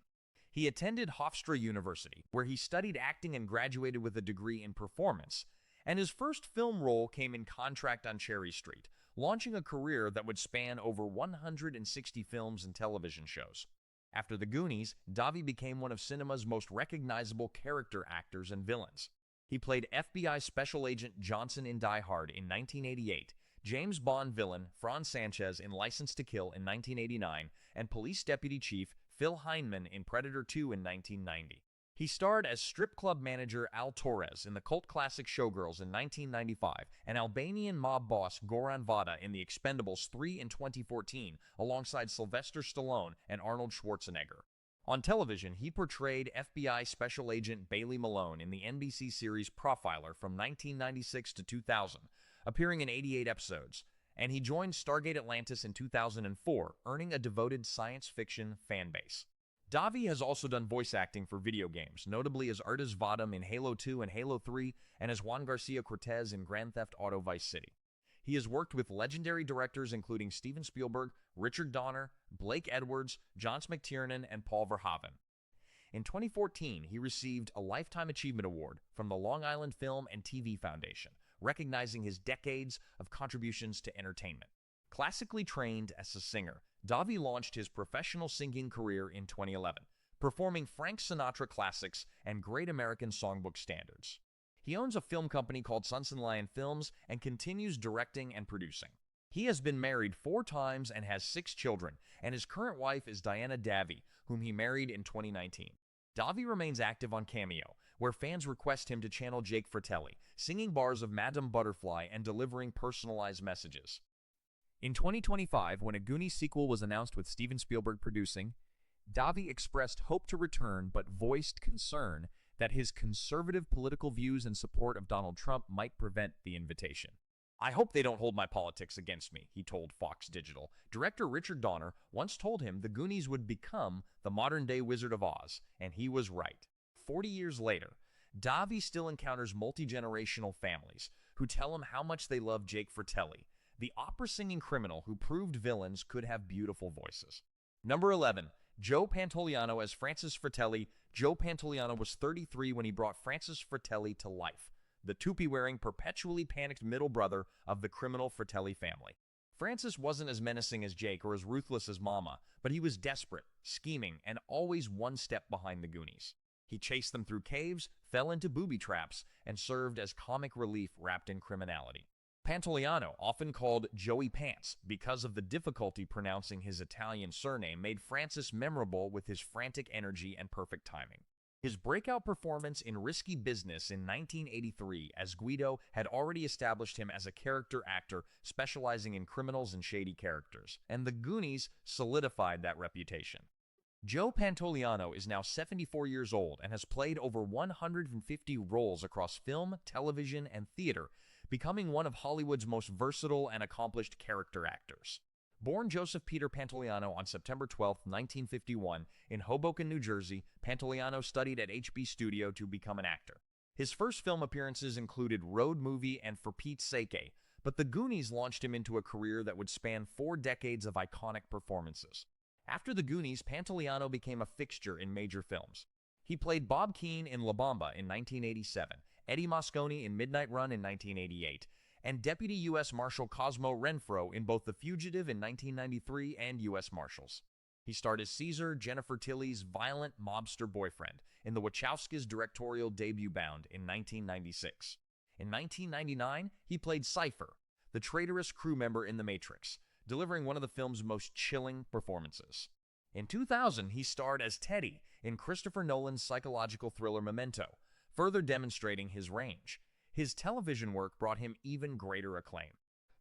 He attended Hofstra University, where he studied acting and graduated with a degree in performance, and his first film role came in Contract on Cherry Street, launching a career that would span over 160 films and television shows. After The Goonies, Davi became one of cinema's most recognizable character actors and villains. He played FBI Special Agent Johnson in Die Hard in 1988, James Bond villain Franz Sanchez in License to Kill in 1989, and Police Deputy Chief Phil Heineman in Predator 2 in 1990. He starred as strip club manager Al Torres in the cult classic Showgirls in 1995 and Albanian mob boss Goran Vada in The Expendables 3 in 2014 alongside Sylvester Stallone and Arnold Schwarzenegger. On television, he portrayed FBI Special Agent Bailey Malone in the NBC series Profiler from 1996 to 2000, appearing in 88 episodes, and he joined Stargate Atlantis in 2004, earning a devoted science fiction fan base. Davi has also done voice acting for video games, notably as Artis Vadam in Halo 2 and Halo 3, and as Juan Garcia Cortez in Grand Theft Auto Vice City. He has worked with legendary directors including Steven Spielberg, Richard Donner, Blake Edwards, John McTiernan, and Paul Verhoeven. In 2014, he received a Lifetime Achievement Award from the Long Island Film and TV Foundation, recognizing his decades of contributions to entertainment. Classically trained as a singer, Davi launched his professional singing career in 2011, performing Frank Sinatra classics and Great American Songbook standards. He owns a film company called Sunset Lion Films and continues directing and producing. He has been married 4 times and has 6 children, and his current wife is Diana Davi, whom he married in 2019. Davi remains active on Cameo, where fans request him to channel Jake Fratelli, singing bars of Madame Butterfly and delivering personalized messages. In 2025, when a Goonies sequel was announced with Steven Spielberg producing, Davi expressed hope to return but voiced concern that his conservative political views and support of Donald Trump might prevent the invitation. "I hope they don't hold my politics against me," he told Fox Digital. Director Richard Donner once told him the Goonies would become the modern-day Wizard of Oz, and he was right. 40 years later, Davi still encounters multi-generational families who tell him how much they love Jake Fratelli, the opera-singing criminal who proved villains could have beautiful voices. Number 11. Joe Pantoliano as Francis Fratelli. Joe Pantoliano was 33 when he brought Francis Fratelli to life, the toupee-wearing, perpetually panicked middle brother of the criminal Fratelli family. Francis wasn't as menacing as Jake or as ruthless as Mama, but he was desperate, scheming, and always one step behind the Goonies. He chased them through caves, fell into booby traps, and served as comic relief wrapped in criminality. Pantoliano, often called Joey Pants because of the difficulty pronouncing his Italian surname, made Francis memorable with his frantic energy and perfect timing. His breakout performance in Risky Business in 1983 as Guido had already established him as a character actor specializing in criminals and shady characters, and the Goonies solidified that reputation. Joe Pantoliano is now 74 years old and has played over 150 roles across film, television, and theater, becoming one of Hollywood's most versatile and accomplished character actors. Born Joseph Peter Pantoliano on September 12, 1951, in Hoboken, New Jersey, Pantoliano studied at HB Studio to become an actor. His first film appearances included Road Movie and For Pete's Sake, but the Goonies launched him into a career that would span 4 decades of iconic performances. After the Goonies, Pantoliano became a fixture in major films. He played Bob Keane in La Bamba in 1987, Eddie Moscone in Midnight Run in 1988, and Deputy U.S. Marshal Cosmo Renfro in both The Fugitive in 1993 and U.S. Marshals. He starred as Caesar, Jennifer Tilly's violent mobster boyfriend, in the Wachowskis' directorial debut Bound in 1996. In 1999, he played Cypher, the traitorous crew member in The Matrix, delivering one of the film's most chilling performances. In 2000, he starred as Teddy in Christopher Nolan's psychological thriller Memento, further demonstrating his range. His television work brought him even greater acclaim.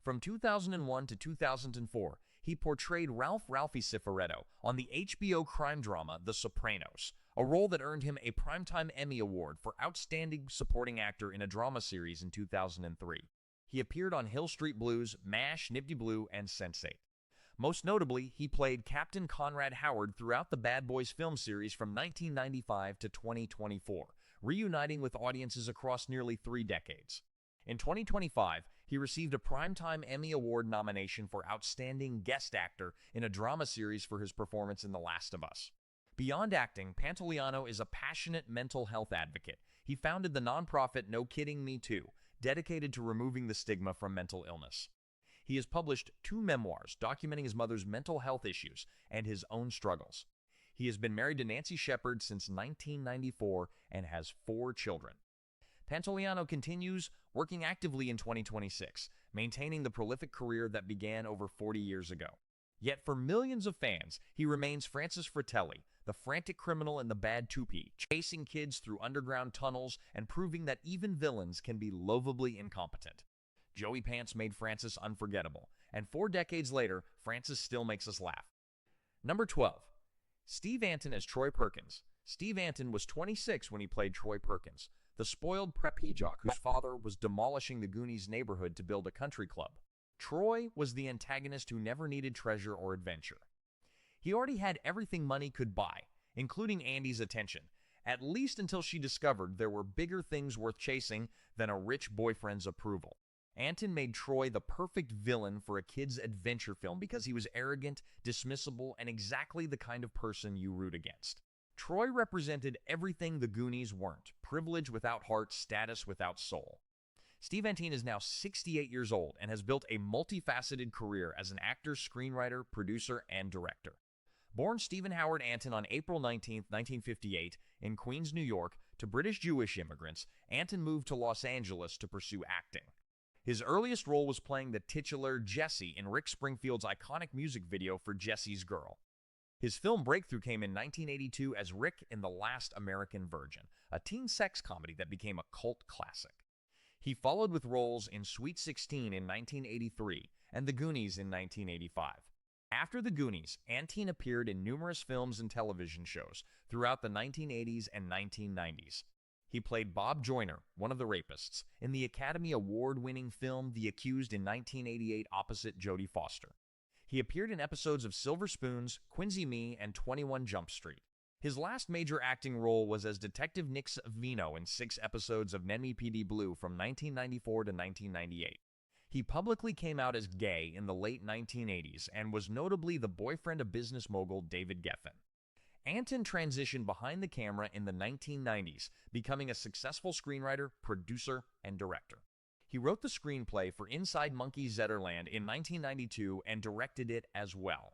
From 2001 to 2004, he portrayed Ralphie Cifaretto on the HBO crime drama The Sopranos, a role that earned him a Primetime Emmy Award for Outstanding Supporting Actor in a Drama Series in 2003. He appeared on Hill Street Blues, MASH, Nifty Blue, and Sense8. Most notably, he played Captain Conrad Howard throughout the Bad Boys film series from 1995 to 2024, reuniting with audiences across nearly 3 decades. In 2025, he received a Primetime Emmy Award nomination for Outstanding Guest Actor in a Drama Series for his performance in The Last of Us. Beyond acting, Pantoliano is a passionate mental health advocate. He founded the nonprofit No Kidding Me Too, dedicated to removing the stigma from mental illness. He has published 2 memoirs documenting his mother's mental health issues and his own struggles. He has been married to Nancy Shepard since 1994 and has 4 children. Pantoliano continues working actively in 2026, maintaining the prolific career that began over 40 years ago. Yet for millions of fans, he remains Francis Fratelli, the frantic criminal in the bad toupee, chasing kids through underground tunnels and proving that even villains can be lovably incompetent. Joey Pants made Francis unforgettable, and 4 decades later, Francis still makes us laugh. Number 12. Steve Antin as Troy Perkins. Steve Antin was 26 when he played Troy Perkins, the spoiled preppy jock whose father was demolishing the Goonies neighborhood to build a country club. Troy was the antagonist who never needed treasure or adventure. He already had everything money could buy, including Andy's attention, at least until she discovered there were bigger things worth chasing than a rich boyfriend's approval. Antin made Troy the perfect villain for a kid's adventure film because he was arrogant, dismissible, and exactly the kind of person you root against. Troy represented everything the Goonies weren't: privilege without heart, status without soul. Steve Antin is now 68 years old and has built a multifaceted career as an actor, screenwriter, producer, and director. Born Stephen Howard Antin on April 19, 1958, in Queens, New York, to British Jewish immigrants, Antin moved to Los Angeles to pursue acting. His earliest role was playing the titular Jesse in Rick Springfield's iconic music video for Jesse's Girl. His film breakthrough came in 1982 as Rick in The Last American Virgin, a teen sex comedy that became a cult classic. He followed with roles in Sweet 16 in 1983 and The Goonies in 1985. After The Goonies, Antin appeared in numerous films and television shows throughout the 1980s and 1990s. He played Bob Joyner, one of the rapists, in the Academy Award-winning film The Accused in 1988 opposite Jodie Foster. He appeared in episodes of Silver Spoons, Quincy Me, and 21 Jump Street. His last major acting role was as Detective Nick Savino in 6 episodes of NYPD Blue from 1994 to 1998. He publicly came out as gay in the late 1980s and was notably the boyfriend of business mogul David Geffen. Antin transitioned behind the camera in the 1990s, becoming a successful screenwriter, producer, and director. He wrote the screenplay for Inside Monkey Zetterland in 1992 and directed it as well.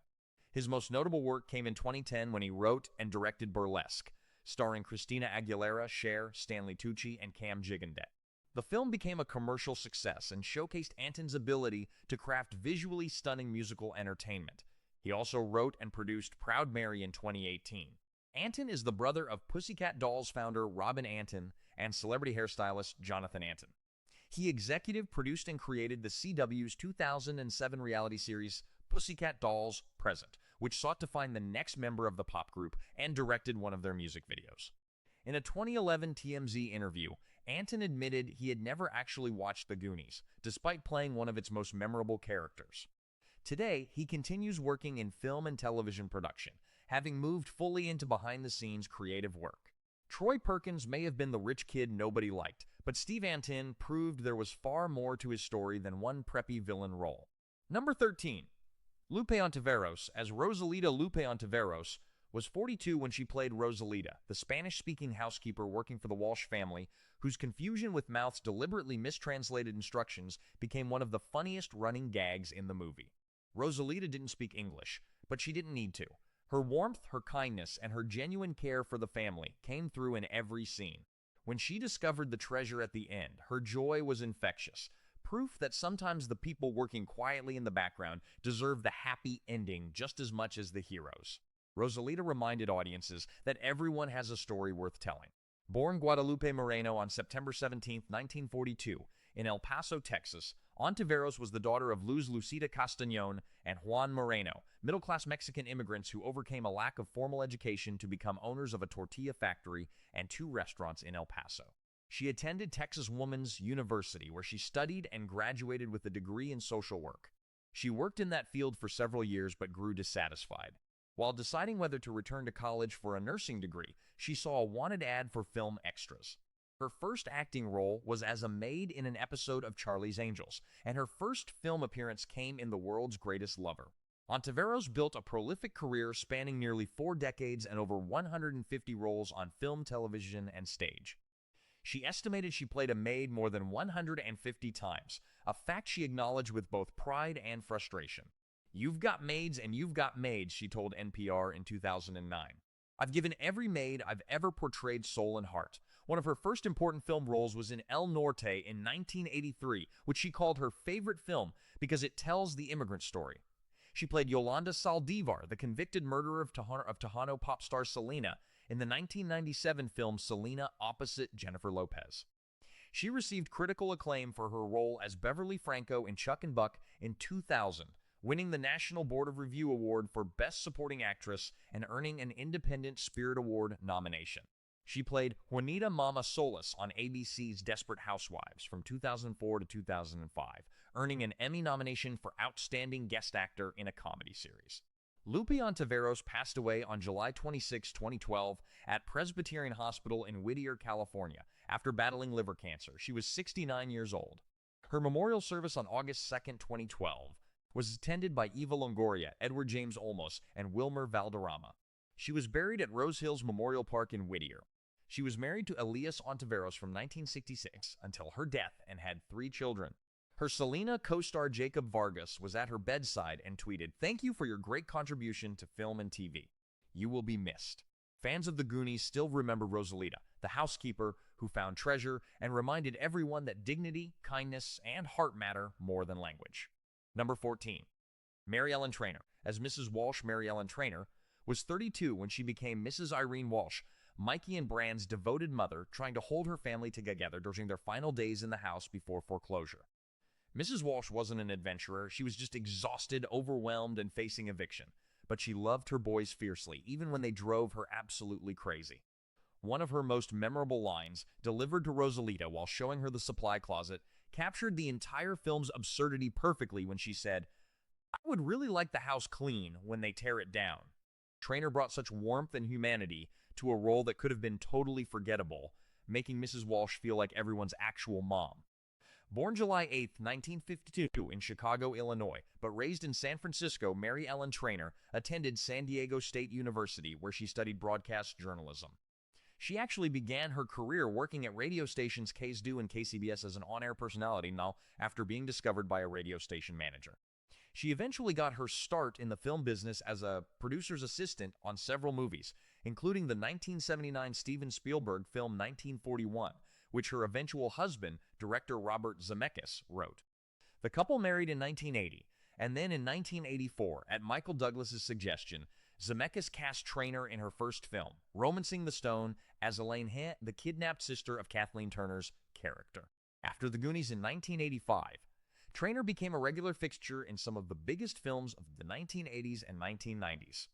His most notable work came in 2010 when he wrote and directed Burlesque, starring Christina Aguilera, Cher, Stanley Tucci, and Cam Gigandet. The film became a commercial success and showcased Antin's ability to craft visually stunning musical entertainment. He also wrote and produced Proud Mary in 2018. Antin is the brother of Pussycat Dolls founder Robin Antin and celebrity hairstylist Jonathan Antin. He executive produced and created the CW's 2007 reality series Pussycat Dolls Present, which sought to find the next member of the pop group and directed one of their music videos. In a 2011 TMZ interview, Antin admitted he had never actually watched The Goonies, despite playing one of its most memorable characters. Today, he continues working in film and television production, having moved fully into behind-the-scenes creative work. Troy Perkins may have been the rich kid nobody liked, but Steve Antin proved there was far more to his story than one preppy villain role. Number 13. Lupe Ontiveros as Rosalita. Lupe Ontiveros was 42 when she played Rosalita, the Spanish-speaking housekeeper working for the Walsh family, whose confusion with mouth's deliberately mistranslated instructions became one of the funniest running gags in the movie. Rosalita didn't speak English, but she didn't need to. Her warmth, her kindness, and her genuine care for the family came through in every scene. When she discovered the treasure at the end, her joy was infectious, proof that sometimes the people working quietly in the background deserve the happy ending just as much as the heroes. Rosalita reminded audiences that everyone has a story worth telling. Born Guadalupe Moreno on September 17, 1942, in El Paso, Texas, Ontiveros was the daughter of Luz Lucita Castañón and Juan Moreno, middle-class Mexican immigrants who overcame a lack of formal education to become owners of a tortilla factory and 2 restaurants in El Paso. She attended Texas Woman's University, where she studied and graduated with a degree in social work. She worked in that field for several years but grew dissatisfied. While deciding whether to return to college for a nursing degree, she saw a wanted ad for film extras. Her first acting role was as a maid in an episode of Charlie's Angels, and her first film appearance came in The World's Greatest Lover. Ontiveros built a prolific career spanning nearly 4 decades and over 150 roles on film, television, and stage. She estimated she played a maid more than 150 times, a fact she acknowledged with both pride and frustration. "You've got maids and you've got maids," she told NPR in 2009. "I've given every maid I've ever portrayed soul and heart." One of her first important film roles was in El Norte in 1983, which she called her favorite film because it tells the immigrant story. She played Yolanda Saldivar, the convicted murderer of Tejano pop star Selena, in the 1997 film Selena opposite Jennifer Lopez. She received critical acclaim for her role as Beverly Franco in Chuck and Buck in 2000, winning the National Board of Review Award for Best Supporting Actress and earning an Independent Spirit Award nomination. She played Juanita Mama Solis on ABC's Desperate Housewives from 2004 to 2005, earning an Emmy nomination for Outstanding Guest Actor in a Comedy Series. Lupe Ontiveros passed away on July 26, 2012, at Presbyterian Hospital in Whittier, California, after battling liver cancer. She was 69 years old. Her memorial service on August 2, 2012, was attended by Eva Longoria, Edward James Olmos, and Wilmer Valderrama. She was buried at Rose Hills Memorial Park in Whittier. She was married to Elias Ontiveros from 1966 until her death and had 3 children. Her Selena co-star Jacob Vargas was at her bedside and tweeted, "Thank you for your great contribution to film and TV. You will be missed." Fans of the Goonies still remember Rosalita, the housekeeper who found treasure and reminded everyone that dignity, kindness, and heart matter more than language. Number 14. Mary Ellen Trainor. As Mrs. Walsh, Mary Ellen Trainor was 32 when she became Mrs. Irene Walsh, Mikey and Bran's devoted mother, trying to hold her family together during their final days in the house before foreclosure. Mrs. Walsh wasn't an adventurer. She was just exhausted, overwhelmed, and facing eviction. But she loved her boys fiercely, even when they drove her absolutely crazy. One of her most memorable lines, delivered to Rosalita while showing her the supply closet, captured the entire film's absurdity perfectly when she said, "I would really like the house clean when they tear it down." Trainor brought such warmth and humanity to a role that could have been totally forgettable, making Mrs. Walsh feel like everyone's actual mom. Born July 8, 1952 in Chicago, Illinois, but raised in San Francisco, Mary Ellen Trainor attended San Diego State University, where she studied broadcast journalism. She actually began her career working at radio stations KSDU and KCBS as an on-air personality now after being discovered by a radio station manager. She eventually got her start in the film business as a producer's assistant on several movies, including the 1979 Steven Spielberg film 1941, which her eventual husband, director Robert Zemeckis, wrote. The couple married in 1980, and then in 1984, at Michael Douglas's suggestion, Zemeckis cast Trainor in her first film, Romancing the Stone, as Elaine Hant, the kidnapped sister of Kathleen Turner's character. After The Goonies in 1985, Trainor became a regular fixture in some of the biggest films of the 1980s and 1990s.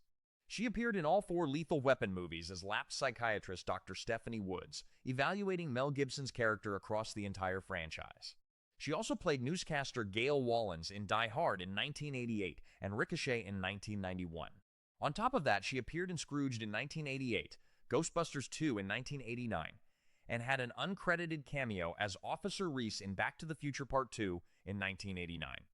She appeared in all 4 Lethal Weapon movies as lapsed psychiatrist Dr. Stephanie Woods, evaluating Mel Gibson's character across the entire franchise. She also played newscaster Gail Wallens in Die Hard in 1988 and Ricochet in 1991. On top of that, she appeared in Scrooged in 1988, Ghostbusters 2 in 1989, and had an uncredited cameo as Officer Reese in Back to the Future Part 2 in 1989.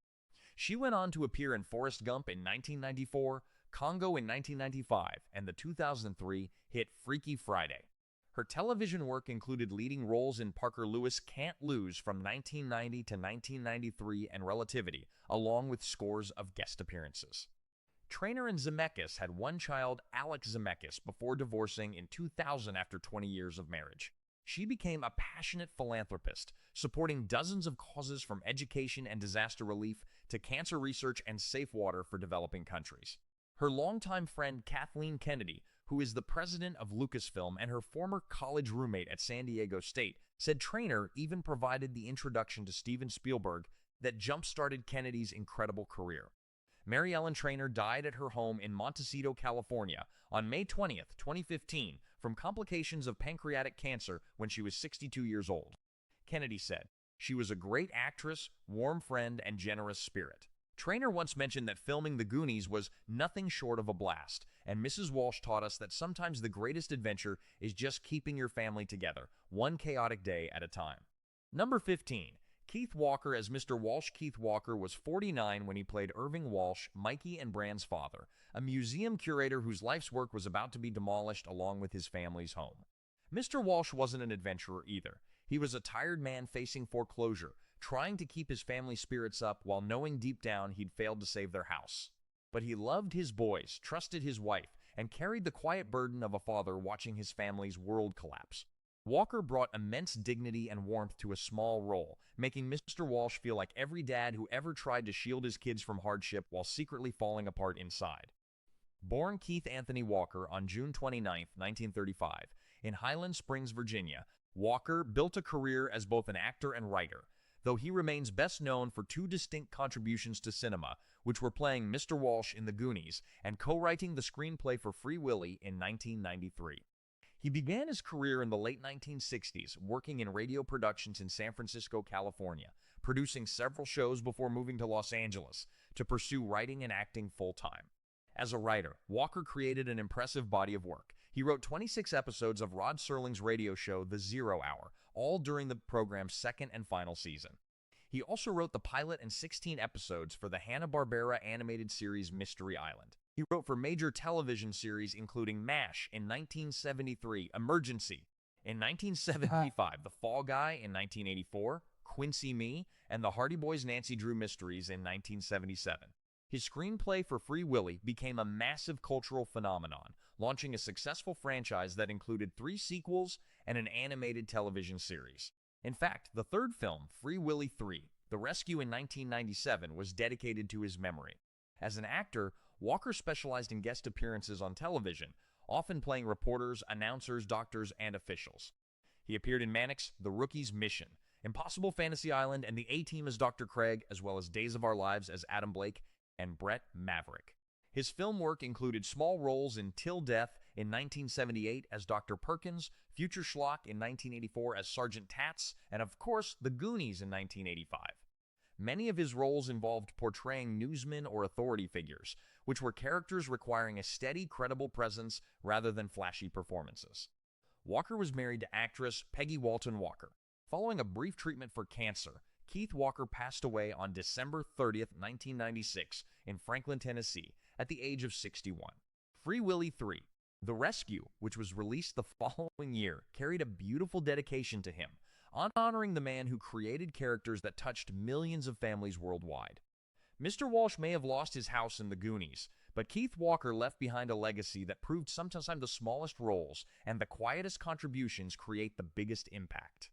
She went on to appear in Forrest Gump in 1994, Congo in 1995, and the 2003 hit Freaky Friday. Her television work included leading roles in Parker Lewis' Can't Lose from 1990 to 1993 and Relativity, along with scores of guest appearances. Trainor and Zemeckis had one child, Alex Zemeckis, before divorcing in 2000 after 20 years of marriage. She became a passionate philanthropist, supporting dozens of causes from education and disaster relief to cancer research and safe water for developing countries. Her longtime friend Kathleen Kennedy, who is the president of Lucasfilm and her former college roommate at San Diego State, said Trainor even provided the introduction to Steven Spielberg that jump-started Kennedy's incredible career. Mary Ellen Trainor died at her home in Montecito, California, on May 20, 2015, from complications of pancreatic cancer when she was 62 years old. Kennedy said, "She was a great actress, warm friend, and generous spirit." Trainor once mentioned that filming The Goonies was nothing short of a blast, and Mrs. Walsh taught us that sometimes the greatest adventure is just keeping your family together, one chaotic day at a time. Number 15. Keith Walker as Mr. Walsh. Keith Walker was 49 when he played Irving Walsh, Mikey and Bran's father, a museum curator whose life's work was about to be demolished along with his family's home. Mr. Walsh wasn't an adventurer either. He was a tired man facing foreclosure, trying to keep his family's spirits up while knowing deep down he'd failed to save their house. But he loved his boys, trusted his wife, and carried the quiet burden of a father watching his family's world collapse. Walker brought immense dignity and warmth to a small role, making Mr. Walsh feel like every dad who ever tried to shield his kids from hardship while secretly falling apart inside. Born Keith Anthony Walker on June 29, 1935, in Highland Springs, Virginia, Walker built a career as both an actor and writer, though he remains best known for two distinct contributions to cinema, which were playing Mr. Walsh in The Goonies and co-writing the screenplay for Free Willy in 1993. He began his career in the late 1960s, working in radio productions in San Francisco, California, producing several shows before moving to Los Angeles to pursue writing and acting full-time. As a writer, Walker created an impressive body of work. He wrote 26 episodes of Rod Serling's radio show, The 0 Hour, all during the program's second and final season. He also wrote the pilot and 16 episodes for the Hanna-Barbera animated series Mystery Island. He wrote for major television series including MASH in 1973, Emergency in 1975, The Fall Guy in 1984, Quincy Me, and the Hardy Boys' Nancy Drew Mysteries in 1977. His screenplay for Free Willy became a massive cultural phenomenon, launching a successful franchise that included 3 sequels and an animated television series. In fact, the third film, Free Willy 3, The Rescue in 1997, was dedicated to his memory. As an actor, Walker specialized in guest appearances on television, often playing reporters, announcers, doctors, and officials. He appeared in Mannix, The Rookie's Mission, Impossible Fantasy Island, and The A-Team as Dr. Craig, as well as Days of Our Lives as Adam Blake and Brett Maverick. His film work included small roles in Till Death in 1978 as Dr. Perkins, Future Schlock in 1984 as Sergeant Tats, and of course, The Goonies in 1985. Many of his roles involved portraying newsmen or authority figures, which were characters requiring a steady, credible presence rather than flashy performances. Walker was married to actress Peggy Walton Walker. Following a brief treatment for cancer, Keith Walker passed away on December 30, 1996, in Franklin, Tennessee, at the age of 61. Free Willy 3, The Rescue, which was released the following year, carried a beautiful dedication to him, honoring the man who created characters that touched millions of families worldwide. Mr. Walsh may have lost his house in The Goonies, but Keith Walker left behind a legacy that proved sometimes the smallest roles and the quietest contributions create the biggest impact.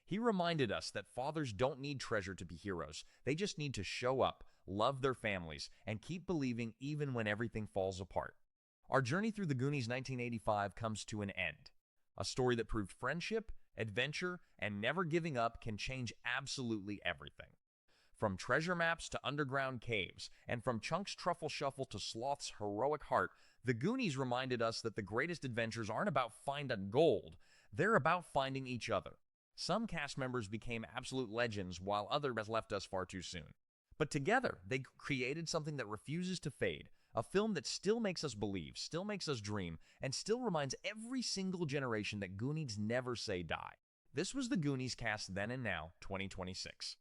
He reminded us that fathers don't need treasure to be heroes. They just need to show up, love their families, and keep believing even when everything falls apart. Our journey through The Goonies 1985 comes to an end. A story that proved friendship, adventure, and never giving up can change absolutely everything. From treasure maps to underground caves, and from Chunk's truffle shuffle to Sloth's heroic heart, The Goonies reminded us that the greatest adventures aren't about finding gold, they're about finding each other. Some cast members became absolute legends, while others left us far too soon. But together, they created something that refuses to fade, a film that still makes us believe, still makes us dream, and still reminds every single generation that Goonies never say die. This was the Goonies Cast Then and Now 2026.